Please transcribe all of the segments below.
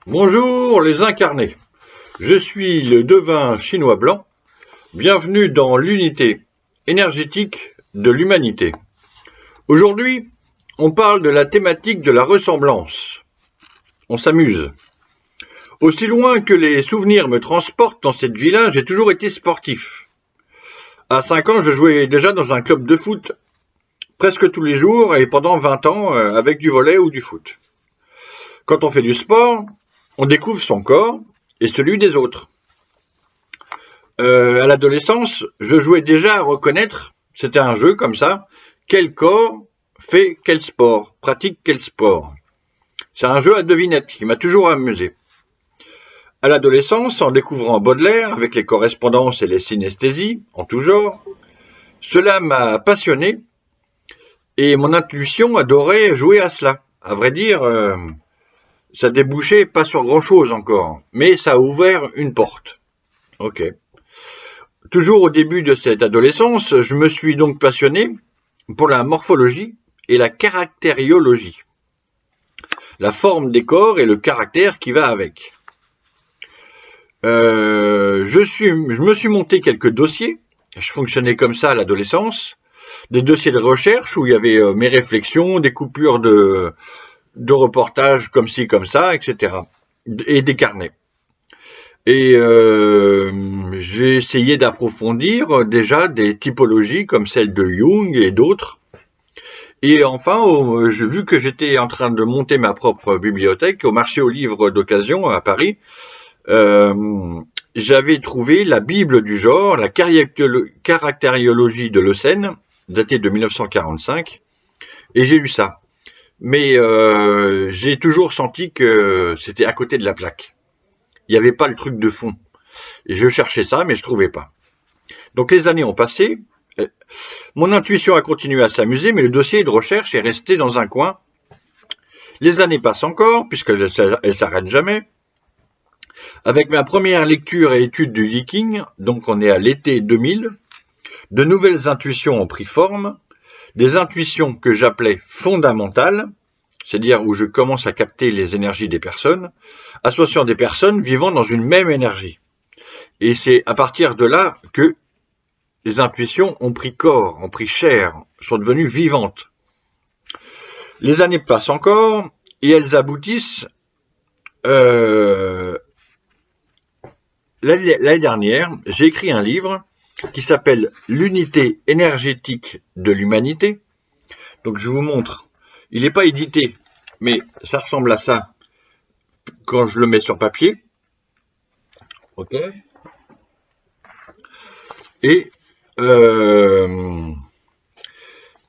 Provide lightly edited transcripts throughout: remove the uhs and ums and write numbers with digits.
Bonjour les incarnés, je suis le devin chinois blanc, bienvenue dans l'unité énergétique de l'humanité. Aujourd'hui, on parle de la thématique de la ressemblance. On s'amuse. Aussi loin que les souvenirs me transportent dans cette vie-là, j'ai toujours été sportif. À 5 ans, je jouais déjà dans un club de foot, presque tous les jours et pendant 20 ans avec du volley ou du foot. Quand on fait du sport, on découvre son corps et celui des autres. À l'adolescence, je jouais déjà à reconnaître, c'était un jeu comme ça, quel corps fait quel sport, pratique quel sport. C'est un jeu à devinette qui m'a toujours amusé. À l'adolescence, en découvrant Baudelaire avec les correspondances et les synesthésies, en tout genre, cela m'a passionné et mon intuition adorait jouer à cela. À vrai dire, ça débouchait pas sur grand-chose encore, mais ça a ouvert une porte. Ok. Toujours au début de cette adolescence, je me suis donc passionné pour la morphologie et la caractériologie. La forme des corps et le caractère qui va avec. Je me suis monté quelques dossiers. Je fonctionnais comme ça à l'adolescence. Des dossiers de recherche où il y avait mes réflexions, des coupures de reportages comme ci, comme ça, etc. Et des carnets. Et j'ai essayé d'approfondir déjà des typologies comme celle de Jung et d'autres. Et enfin, j'ai vu que j'étais en train de monter ma propre bibliothèque au marché aux livres d'occasion à Paris. J'avais trouvé la Bible du genre, la caractériologie de Leucène, datée de 1945, et j'ai lu ça. Mais j'ai toujours senti que c'était à côté de la plaque. Il n'y avait pas le truc de fond. Et je cherchais ça, mais je ne trouvais pas. Donc les années ont passé. Mon intuition a continué à s'amuser, mais le dossier de recherche est resté dans un coin. Les années passent encore, puisqu'elles ne s'arrêtent jamais. Avec ma première lecture et étude du Viking, donc on est à l'été 2000, de nouvelles intuitions ont pris forme, des intuitions que j'appelais fondamentales, c'est-à-dire où je commence à capter les énergies des personnes, associant des personnes vivant dans une même énergie. Et c'est à partir de là que les intuitions ont pris corps, ont pris chair, sont devenues vivantes. Les années passent encore et elles aboutissent. L'année dernière, j'ai écrit un livre qui s'appelle L'unité énergétique de l'humanité. Donc je vous montre. Il n'est pas édité, mais ça ressemble à ça quand je le mets sur papier. Ok. Et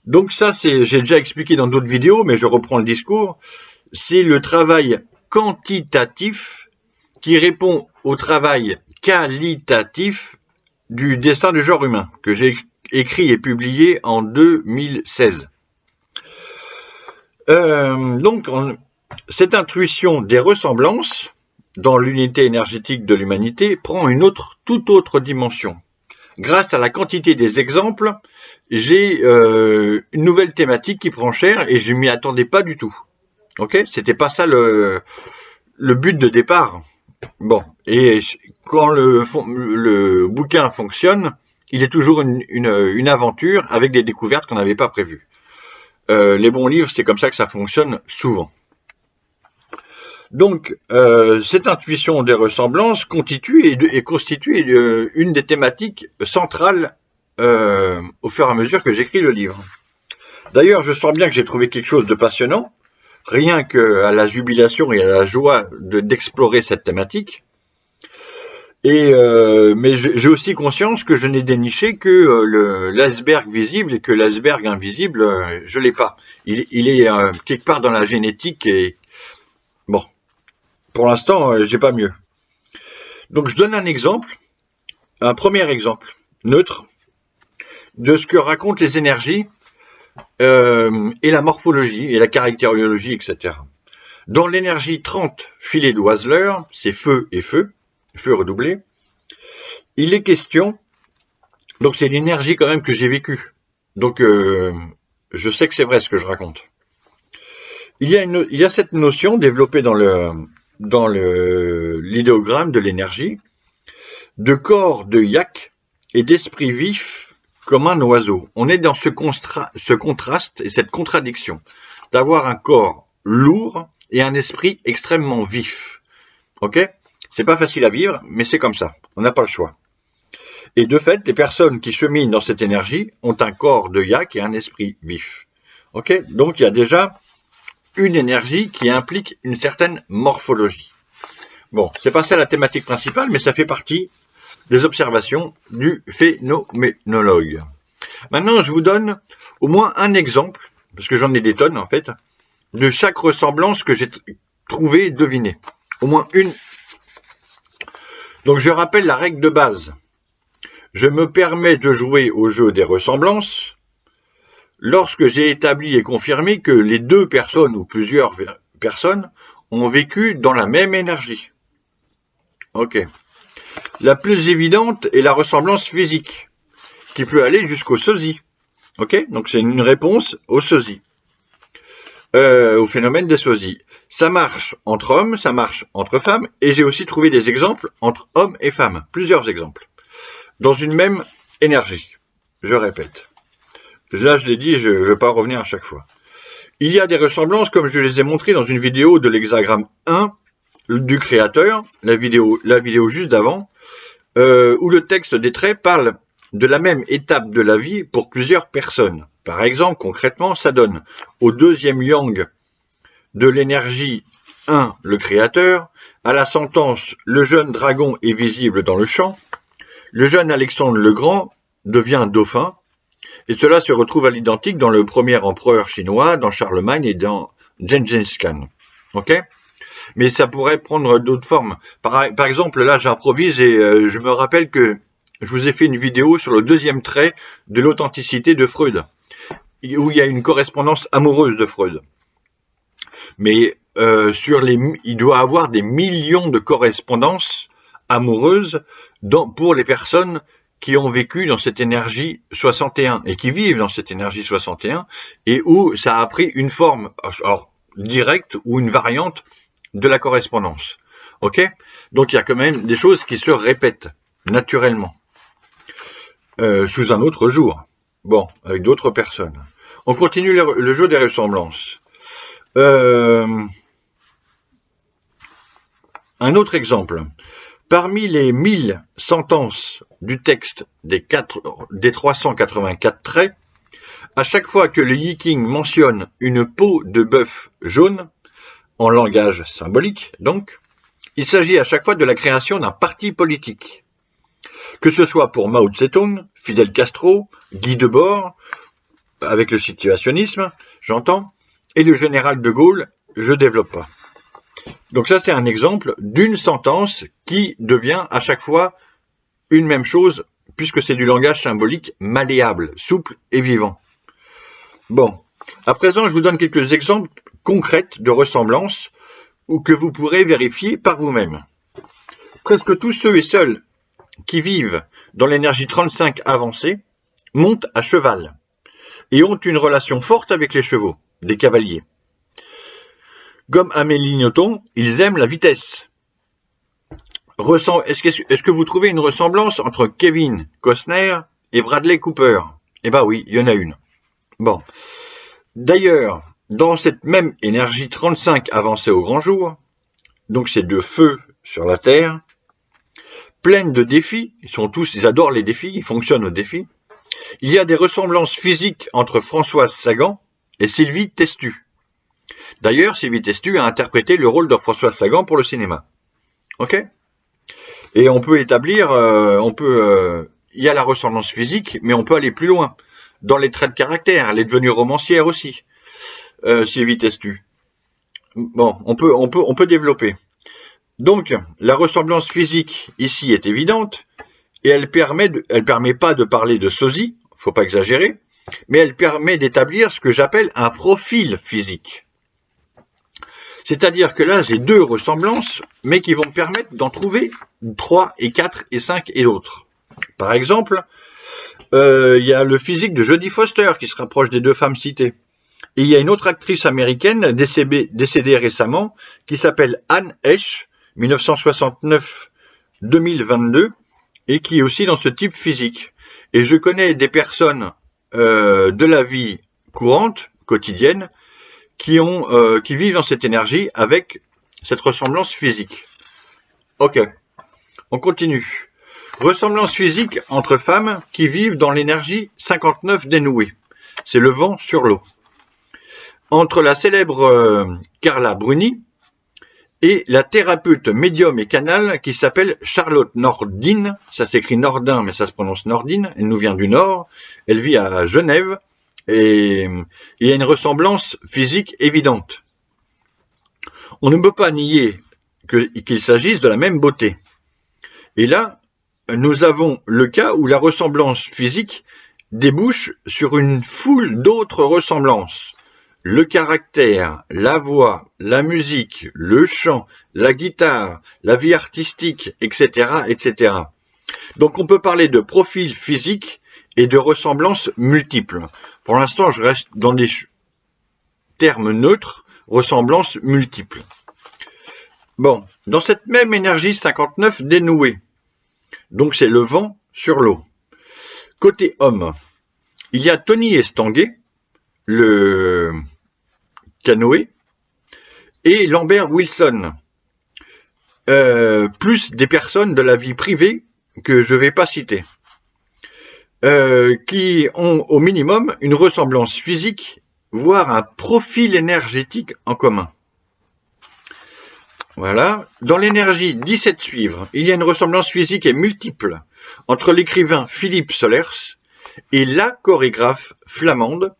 donc ça, j'ai déjà expliqué dans d'autres vidéos, mais je reprends le discours. C'est le travail quantitatif qui répond au travail qualitatif du destin du genre humain, que j'ai écrit et publié en 2016. Donc, cette intuition des ressemblances dans l'unité énergétique de l'humanité prend toute autre dimension. Grâce à la quantité des exemples, j'ai une nouvelle thématique qui prend cher et je m'y attendais pas du tout. Ok, c'était pas ça le but de départ. Bon, et quand le bouquin fonctionne, il est toujours une aventure avec des découvertes qu'on n'avait pas prévues. Les bons livres, c'est comme ça que ça fonctionne souvent. Donc, cette intuition des ressemblances constitue une des thématiques centrales au fur et à mesure que j'écris le livre. D'ailleurs, je sens bien que j'ai trouvé quelque chose de passionnant, rien qu'à la jubilation et à la joie d'explorer cette thématique. Mais j'ai aussi conscience que je n'ai déniché que l'iceberg visible et que l'iceberg invisible, je l'ai pas. Il est quelque part dans la génétique et bon, pour l'instant, j'ai pas mieux. Donc je donne un premier exemple, neutre, de ce que racontent les énergies et la morphologie et la caractériologie, etc. Dans l'énergie 30 filet d'Oisler, c'est feu et feu redoublé, il est question, donc c'est l'énergie quand même que j'ai vécue, donc je sais que c'est vrai ce que je raconte. Il y a cette notion développée dans dans l'idéogramme de l'énergie, de corps de yak et d'esprit vif comme un oiseau. On est dans ce contraste et cette contradiction d'avoir un corps lourd et un esprit extrêmement vif. Ok ? C'est pas facile à vivre, mais c'est comme ça. On n'a pas le choix. Et de fait, les personnes qui cheminent dans cette énergie ont un corps de yak et un esprit vif. Ok ? Donc il y a déjà une énergie qui implique une certaine morphologie. Bon, c'est pas ça la thématique principale, mais ça fait partie des observations du phénoménologue. Maintenant, je vous donne au moins un exemple, parce que j'en ai des tonnes en fait, de chaque ressemblance que j'ai trouvée et devinée. Au moins une. Donc je rappelle la règle de base. Je me permets de jouer au jeu des ressemblances lorsque j'ai établi et confirmé que les deux personnes ou plusieurs personnes ont vécu dans la même énergie. Ok. La plus évidente est la ressemblance physique, qui peut aller jusqu'au sosie. Ok ? Donc c'est une réponse au sosie, au phénomène des sosies. Ça marche entre hommes, ça marche entre femmes, et j'ai aussi trouvé des exemples entre hommes et femmes, plusieurs exemples, dans une même énergie. Je répète. Là, je l'ai dit, je ne vais pas revenir à chaque fois. Il y a des ressemblances, comme je les ai montrées dans une vidéo de l'hexagramme 1 du créateur, la vidéo juste d'avant, où le texte des traits parle de la même étape de la vie pour plusieurs personnes. Par exemple, concrètement, ça donne au deuxième yang de l'énergie 1, le créateur, à la sentence « le jeune dragon est visible dans le champ », le jeune Alexandre le Grand devient dauphin, et cela se retrouve à l'identique dans le premier empereur chinois, dans Charlemagne et dans Gengis Khan. Ok ? Mais ça pourrait prendre d'autres formes. Par exemple, là, j'improvise et je me rappelle que je vous ai fait une vidéo sur le deuxième trait de l'authenticité de Freud, où il y a une correspondance amoureuse de Freud. Mais il doit avoir des millions de correspondances amoureuses pour les personnes qui ont vécu dans cette énergie 61 et qui vivent dans cette énergie 61 et où ça a pris une forme directe ou une variante de la correspondance. Ok ? Donc il y a quand même des choses qui se répètent naturellement sous un autre jour. Bon, avec d'autres personnes. On continue le jeu des ressemblances. Un autre exemple. Parmi les 1000 sentences du texte des 384 traits, à chaque fois que le Yiking mentionne une peau de bœuf jaune, en langage symbolique donc, il s'agit à chaque fois de la création d'un parti politique. Que ce soit pour Mao Tse-tung, Fidel Castro, Guy Debord, avec le situationnisme, j'entends, et le général de Gaulle, je développe pas. Donc ça, c'est un exemple d'une sentence qui devient à chaque fois une même chose, puisque c'est du langage symbolique malléable, souple et vivant. Bon, à présent, je vous donne quelques exemples concrets de ressemblances ou que vous pourrez vérifier par vous-même. Presque tous ceux et celles qui vivent dans l'énergie 35 avancée montent à cheval et ont une relation forte avec les chevaux, des cavaliers. Comme Amélie Nothomb, ils aiment la vitesse. Est-ce que vous trouvez une ressemblance entre Kevin Costner et Bradley Cooper ? Eh ben oui, il y en a une. Bon. D'ailleurs, dans cette même énergie 35 avancée au grand jour, donc c'est de feu sur la Terre, pleine de défis, ils adorent les défis, ils fonctionnent aux défis, il y a des ressemblances physiques entre Françoise Sagan et Sylvie Testu. D'ailleurs, Sylvie Testu a interprété le rôle de Françoise Sagan pour le cinéma. Ok ? Et on peut établir, il y a la ressemblance physique, mais on peut aller plus loin. Dans les traits de caractère, elle est devenue romancière aussi, Sylvie Testu. Bon, on peut développer. Donc, la ressemblance physique ici est évidente, et elle permet pas de parler de sosie, faut pas exagérer, mais elle permet d'établir ce que j'appelle un profil physique. C'est-à-dire que là, j'ai deux ressemblances, mais qui vont me permettre d'en trouver 3 et 4 et 5 et d'autres. Par exemple, il y a le physique de Jodie Foster qui se rapproche des deux femmes citées. Et il y a une autre actrice américaine décédée récemment qui s'appelle Anne Heche, 1969-2022, et qui est aussi dans ce type physique. Et je connais des personnes de la vie courante, quotidienne, qui vivent dans cette énergie avec cette ressemblance physique. Ok, on continue. Ressemblance physique entre femmes qui vivent dans l'énergie 59 dénouée. C'est le vent sur l'eau. Entre la célèbre Carla Bruni et la thérapeute médium et canal qui s'appelle Charlotte Nordin. Ça s'écrit Nordin, mais ça se prononce Nordin. Elle nous vient du Nord. Elle vit à Genève. Et il y a une ressemblance physique évidente. On ne peut pas nier qu'il s'agisse de la même beauté. Et là, nous avons le cas où la ressemblance physique débouche sur une foule d'autres ressemblances. Le caractère, la voix, la musique, le chant, la guitare, la vie artistique, etc., etc. Donc on peut parler de profil physique et de ressemblances multiples. Pour l'instant, je reste dans des termes neutres, ressemblances multiples. Bon, dans cette même énergie 59 dénouée, donc c'est le vent sur l'eau. Côté homme, il y a Tony Estanguet, le canoë, et Lambert Wilson, plus des personnes de la vie privée que je ne vais pas citer, qui ont au minimum une ressemblance physique, voire un profil énergétique en commun. Voilà. Dans l'énergie 17 suivre, il y a une ressemblance physique et multiple entre l'écrivain Philippe Solers et la chorégraphe flamande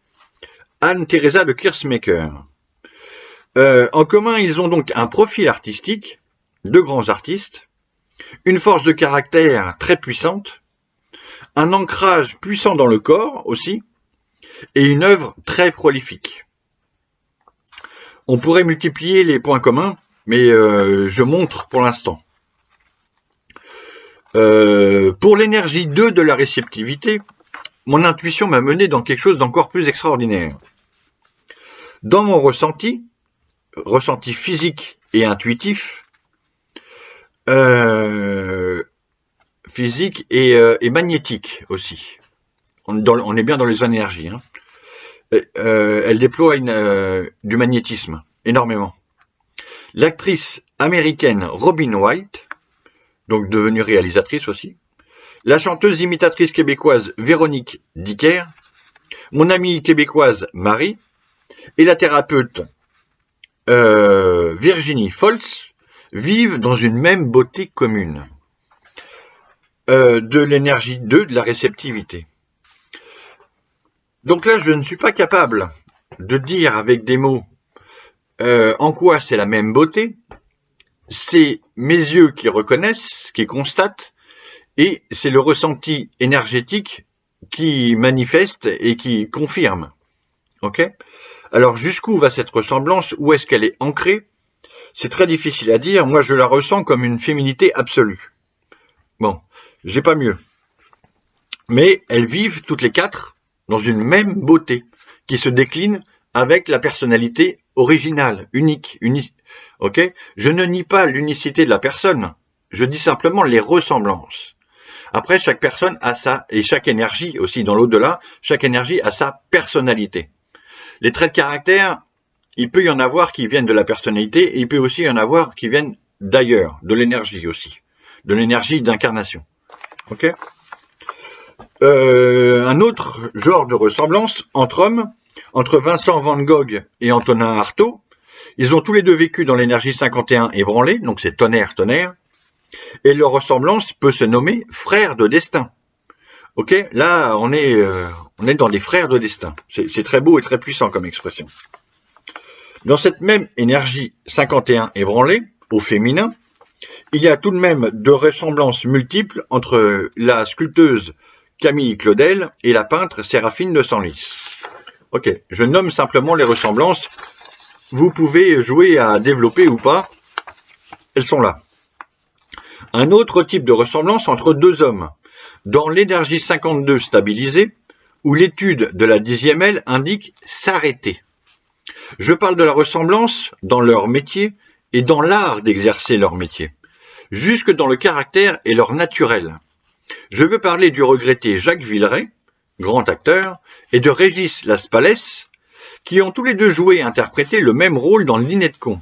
Anne-Theresa de Keersmaeker. En commun, ils ont donc un profil artistique, de grands artistes, une force de caractère très puissante, un ancrage puissant dans le corps aussi, et une œuvre très prolifique. On pourrait multiplier les points communs, mais je montre pour l'instant. Pour l'énergie 2 de la réceptivité, mon intuition m'a mené dans quelque chose d'encore plus extraordinaire. Dans mon ressenti physique et intuitif, physique et magnétique aussi. On est bien dans les énergies. Hein. Elle déploie du magnétisme, énormément. L'actrice américaine Robin Wright, donc devenue réalisatrice aussi, la chanteuse imitatrice québécoise Véronique Dicker, mon amie québécoise Marie, et la thérapeute Virginie Foltz vivent dans une même beauté commune de l'énergie 2 de la réceptivité. Donc là, je ne suis pas capable de dire avec des mots en quoi c'est la même beauté. C'est mes yeux qui reconnaissent, qui constatent, et c'est le ressenti énergétique qui manifeste et qui confirme. Ok ? Alors jusqu'où va cette ressemblance? Où est-ce qu'elle est ancrée? C'est très difficile à dire. Moi, je la ressens comme une féminité absolue. Bon, j'ai pas mieux. Mais elles vivent toutes les quatre dans une même beauté qui se décline avec la personnalité originale, unique. Ok ? Je ne nie pas l'unicité de la personne. Je dis simplement les ressemblances. Après, chaque personne a et chaque énergie aussi dans l'au-delà, chaque énergie a sa personnalité. Les traits de caractère, il peut y en avoir qui viennent de la personnalité et il peut aussi y en avoir qui viennent d'ailleurs, de l'énergie aussi, de l'énergie d'incarnation. Ok ? Un autre genre de ressemblance entre hommes, entre Vincent Van Gogh et Antonin Artaud, ils ont tous les deux vécu dans l'énergie 51 ébranlée, donc c'est tonnerre, et leur ressemblance peut se nommer frères de destin. Ok, là on est dans les frères de destin. C'est très beau et très puissant comme expression. Dans cette même énergie 51 ébranlée, au féminin, il y a tout de même de ressemblances multiples entre la sculpteuse Camille Claudel et la peintre Séraphine de Senlis. Ok, je nomme simplement les ressemblances. Vous pouvez jouer à développer ou pas. Elles sont là. Un autre type de ressemblance entre deux hommes. Dans l'énergie 52 stabilisée, où l'étude de la 10e aile indique s'arrêter. Je parle de la ressemblance dans leur métier et dans l'art d'exercer leur métier, jusque dans le caractère et leur naturel. Je veux parler du regretté Jacques Villeray, grand acteur, et de Régis Laspalès, qui ont tous les deux joué et interprété le même rôle dans Le Dîner de con.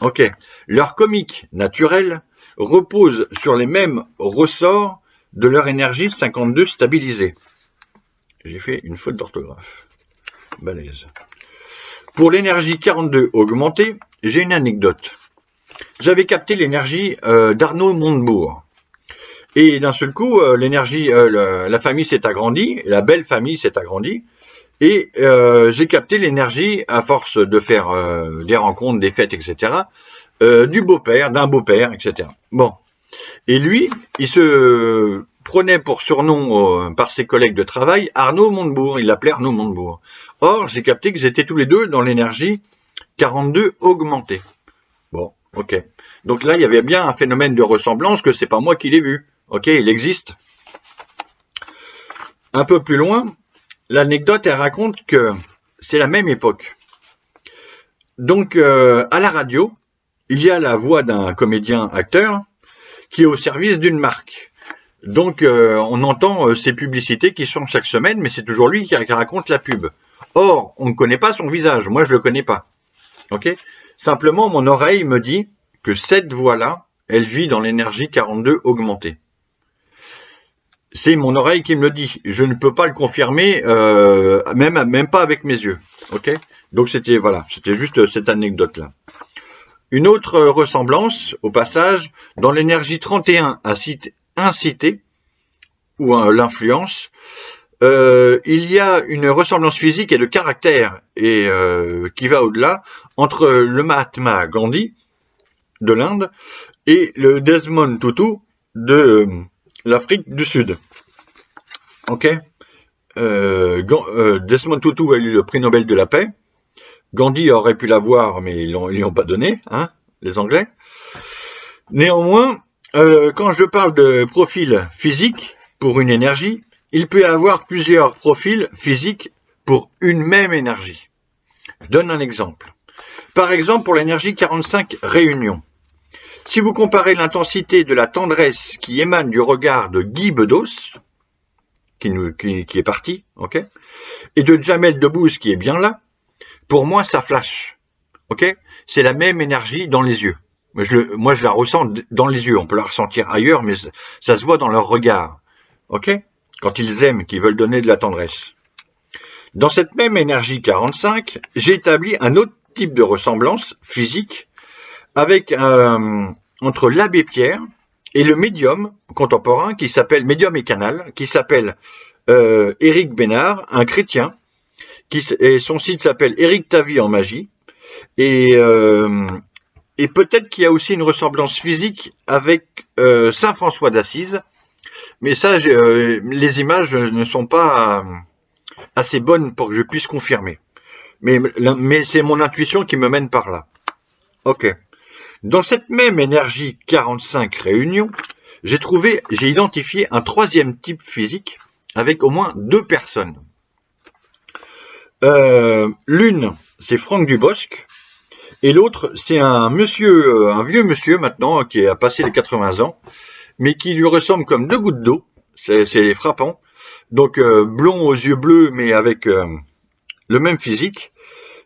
Ok. Leur comique naturel repose sur les mêmes ressorts de leur énergie 52 stabilisée. J'ai fait une faute d'orthographe. Balèze. Pour l'énergie 42 augmentée, j'ai une anecdote. J'avais capté l'énergie d'Arnaud Montebourg. Et d'un seul coup, l'énergie, la famille s'est agrandie, la belle famille s'est agrandie, et j'ai capté l'énergie, à force de faire des rencontres, des fêtes, etc., du beau-père, d'un beau-père, etc. Bon. Et lui, il se prenait pour surnom par ses collègues de travail Arnaud Montebourg, il l'appelait Arnaud Montebourg. Or, j'ai capté qu'ils étaient tous les deux dans l'énergie 42 augmentée. Bon, ok. Donc là, il y avait bien un phénomène de ressemblance que c'est pas moi qui l'ai vu. Ok, il existe. Un peu plus loin, l'anecdote, elle raconte que c'est la même époque. Donc, à la radio, il y a la voix d'un comédien-acteur qui est au service d'une marque. Donc, on entend ces publicités qui changent chaque semaine, mais c'est toujours lui qui raconte la pub. Or, on ne connaît pas son visage. Moi, je le connais pas. Ok ? Simplement, mon oreille me dit que cette voix-là, elle vit dans l'énergie 42 augmentée. C'est mon oreille qui me le dit. Je ne peux pas le confirmer, même pas avec mes yeux. Ok ? Donc, c'était juste cette anecdote-là. Une autre ressemblance, au passage, dans l'énergie 31 incitée, ou l'influence, il y a une ressemblance physique et de caractère, et qui va au-delà, entre le Mahatma Gandhi de l'Inde et le Desmond Tutu de l'Afrique du Sud. Ok. Desmond Tutu a eu le prix Nobel de la paix. Gandhi aurait pu l'avoir, mais ils lui ont pas donné, hein, les Anglais. Néanmoins, quand je parle de profil physique pour une énergie, il peut y avoir plusieurs profils physiques pour une même énergie. Je donne un exemple. Par exemple, pour l'énergie 45 réunion. Si vous comparez l'intensité de la tendresse qui émane du regard de Guy Bedos, qui est parti, ok, et de Jamel Debbouze qui est bien là, pour moi, ça flash. Ok ? C'est la même énergie dans les yeux. Moi, je la ressens dans les yeux. On peut la ressentir ailleurs, mais ça se voit dans leur regard. Ok ? Quand ils aiment, qu'ils veulent donner de la tendresse. Dans cette même énergie 45, j'ai établi un autre type de ressemblance physique avec entre l'abbé Pierre et le médium contemporain qui s'appelle médium et canal, qui s'appelle Éric Bénard, un chrétien. Et son site s'appelle Éric Tavy en magie. Et peut-être qu'il y a aussi une ressemblance physique avec Saint François d'Assise. Mais ça, les images ne sont pas assez bonnes pour que je puisse confirmer. Mais c'est mon intuition qui me mène par là. Ok. Dans cette même énergie 45 réunion, j'ai identifié un troisième type physique avec au moins 2 personnes. L'une, c'est Franck Dubosc, et l'autre, c'est un vieux monsieur maintenant, qui a passé les 80 ans, mais qui lui ressemble comme 2 gouttes d'eau, c'est frappant. Donc, blond aux yeux bleus, mais avec le même physique.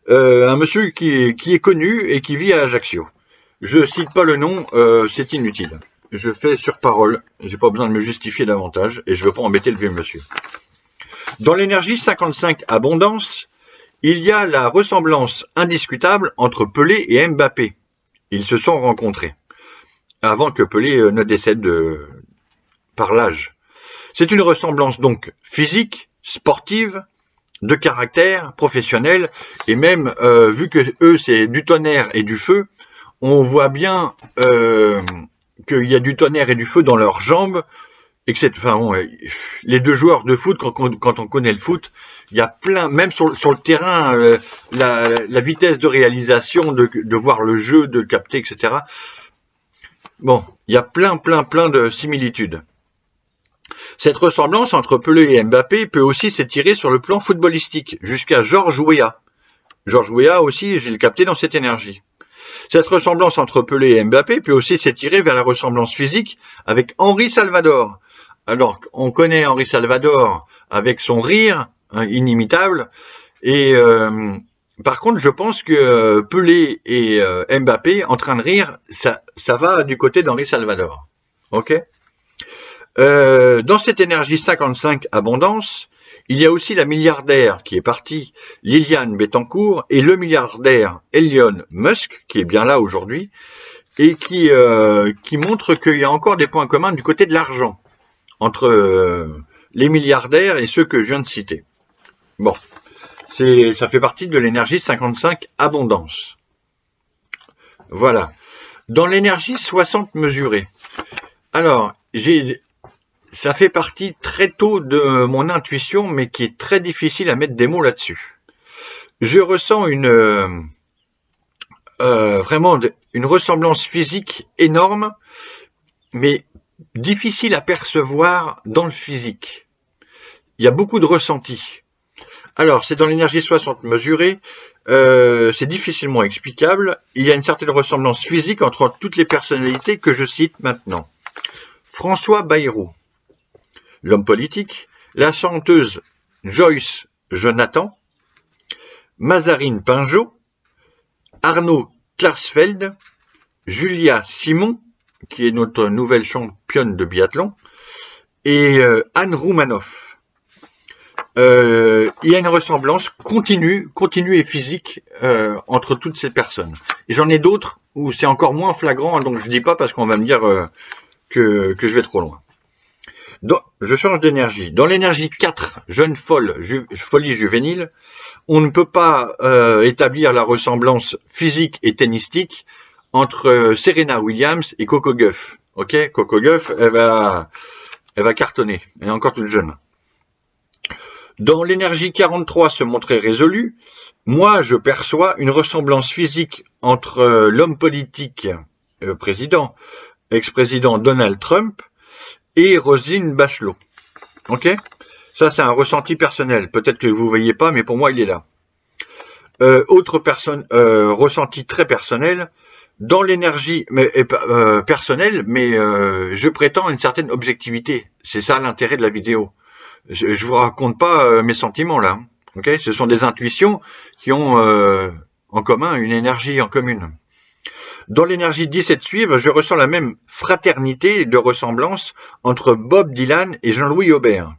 Un monsieur qui est connu et qui vit à Ajaccio. Je cite pas le nom, c'est inutile. Je fais sur parole, j'ai pas besoin de me justifier davantage, et je veux pas embêter le vieux monsieur. Dans l'énergie 55 abondance, il y a la ressemblance indiscutable entre Pelé et Mbappé. Ils se sont rencontrés avant que Pelé ne décède par l'âge. C'est une ressemblance donc physique, sportive, de caractère, professionnel, et même vu que eux c'est du tonnerre et du feu, on voit bien qu'il y a du tonnerre et du feu dans leurs jambes. Les 2 joueurs de foot, quand on connaît le foot, il y a plein, même sur le terrain, la vitesse de réalisation, de voir le jeu, de capter, etc. Bon, il y a plein de similitudes. Cette ressemblance entre Pelé et Mbappé peut aussi s'étirer sur le plan footballistique, jusqu'à Georges Weah. Georges Weah aussi, je l'ai capté dans cette énergie. Cette ressemblance entre Pelé et Mbappé peut aussi s'étirer vers la ressemblance physique avec Henri Salvador. Alors, on connaît Henri Salvador avec son rire inimitable, et par contre, je pense que Pelé et Mbappé en train de rire, ça va du côté d'Henri Salvador. Ok. Dans cette énergie 55 abondance, il y a aussi la milliardaire qui est partie, Liliane Bettencourt, et le milliardaire Elon Musk, qui est bien là aujourd'hui, et qui montre qu'il y a encore des points communs du côté de l'argent, entre les milliardaires et ceux que je viens de citer. Bon, ça fait partie de l'énergie 55 abondance. Voilà. Dans l'énergie 60 mesurée, alors, ça fait partie très tôt de mon intuition, mais qui est très difficile à mettre des mots là-dessus. Je ressens vraiment une ressemblance physique énorme, mais difficile à percevoir dans le physique. Il y a beaucoup de ressentis. Alors, c'est dans l'énergie 60 mesurée, c'est difficilement explicable. Il y a une certaine ressemblance physique entre toutes les personnalités que je cite maintenant. François Bayrou, l'homme politique, la chanteuse Joyce Jonathan, Mazarine Pinjot, Arnaud Klarsfeld, Julia Simon, qui est notre nouvelle championne de biathlon, et Anne Roumanoff. Il y a une ressemblance continue et physique entre toutes ces personnes. Et j'en ai d'autres où c'est encore moins flagrant, donc je dis pas parce qu'on va me dire que je vais trop loin. Je change d'énergie. Dans l'énergie 4, jeune folie juvénile, on ne peut pas établir la ressemblance physique et tennistique entre Serena Williams et Coco Gauff. Ok, Coco Gauff, elle va cartonner. Elle est encore toute jeune. Dans l'énergie 43, se montrer résolu, moi je perçois une ressemblance physique entre l'homme politique ex-président Donald Trump et Roselyne Bachelot. Ok, ça c'est un ressenti personnel. Peut-être que vous ne voyez pas, mais pour moi il est là. Autre personne, ressenti très personnel, dans l'énergie personnelle, mais je prétends une certaine objectivité. C'est ça l'intérêt de la vidéo. Je vous raconte pas mes sentiments là. Ok, ce sont des intuitions qui ont en commun une énergie en commune. Dans l'énergie 17 suivre, je ressens la même fraternité de ressemblance entre Bob Dylan et Jean-Louis Aubert.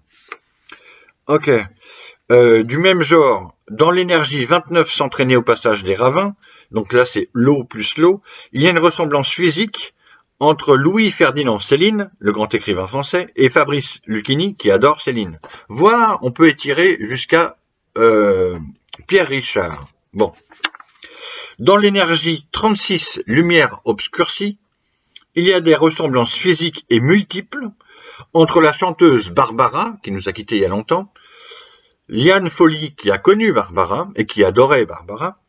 Ok. Du même genre, dans l'énergie 29 s'entraîner au passage des ravins, donc là c'est l'eau plus l'eau, il y a une ressemblance physique entre Louis-Ferdinand Céline, le grand écrivain français, et Fabrice Lucchini, qui adore Céline. Voire, on peut étirer jusqu'à Pierre Richard. Bon. Dans l'énergie 36, lumière obscurcie, il y a des ressemblances physiques et multiples entre la chanteuse Barbara, qui nous a quittés il y a longtemps, Liane Folly, qui a connu Barbara et qui adorait Barbara,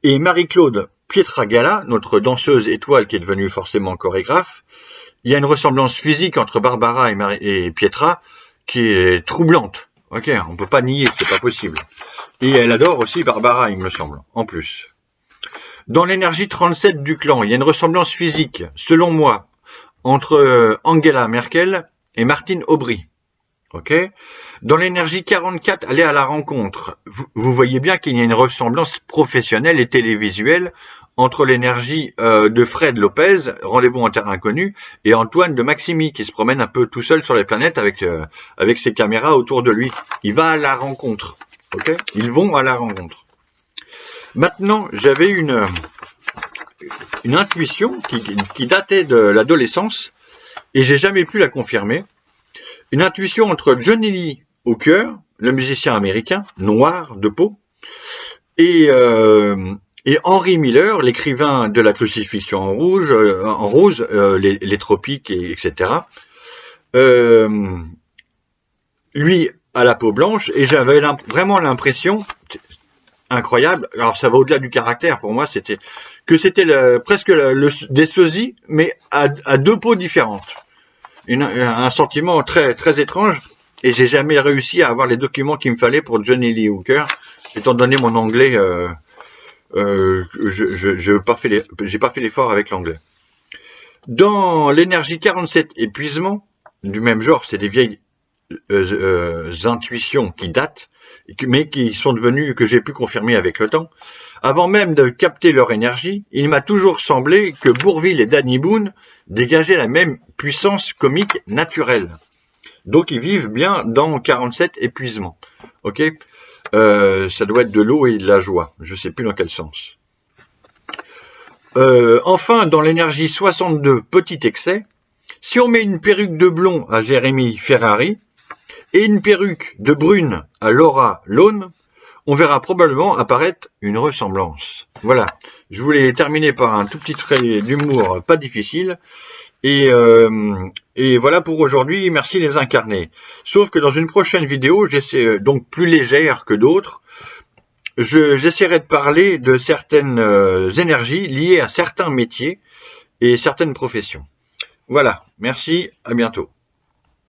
et Marie-Claude Pietragala, notre danseuse étoile qui est devenue forcément chorégraphe. Il y a une ressemblance physique entre Barbara et Pietra qui est troublante. Ok, on peut pas nier, c'est pas possible. Et elle adore aussi Barbara, il me semble, en plus. Dans l'énergie 37 du clan, il y a une ressemblance physique, selon moi, entre Angela Merkel et Martine Aubry. Ok. Dans l'énergie 44, aller à la rencontre. Vous voyez bien qu'il y a une ressemblance professionnelle et télévisuelle entre l'énergie de Fred Lopez, Rendez-vous en terre inconnue, et Antoine de Maximi, qui se promène un peu tout seul sur les planètes avec ses caméras autour de lui. Il va à la rencontre. Ok. Ils vont à la rencontre. Maintenant, j'avais une intuition qui datait de l'adolescence et j'ai jamais pu la confirmer. Une intuition entre Johnny Lee Hooker, le musicien américain, noir de peau, et Henry Miller, l'écrivain de la crucifixion en rose, les tropiques, etc. Lui à la peau blanche, et j'avais vraiment l'impression incroyable. Alors ça va au-delà du caractère pour moi, c'était presque des sosies, mais à deux peaux différentes. Un sentiment très très étrange, et j'ai jamais réussi à avoir les documents qu'il me fallait pour Johnny Lee Hooker, étant donné mon anglais j'ai pas fait l'effort avec l'anglais. Dans l'énergie 47 épuisement, du même genre, c'est des vieilles intuitions qui datent, mais qui sont devenues, que j'ai pu confirmer avec le temps. Avant même de capter leur énergie, il m'a toujours semblé que Bourvil et Danny Boone dégageaient la même puissance comique naturelle. Donc ils vivent bien dans 47 épuisement. Ok, ça doit être de l'eau et de la joie. Je sais plus dans quel sens. Enfin, dans l'énergie 62, petit excès, si on met une perruque de blond à Jérémy Ferrari et une perruque de brune à Laura Lone, on verra probablement apparaître une ressemblance. Voilà, je voulais terminer par un tout petit trait d'humour pas difficile. Et voilà pour aujourd'hui, merci les incarnés. Sauf que dans une prochaine vidéo, j'essaie donc plus légère que d'autres, j'essaierai de parler de certaines énergies liées à certains métiers et certaines professions. Voilà, merci, à bientôt.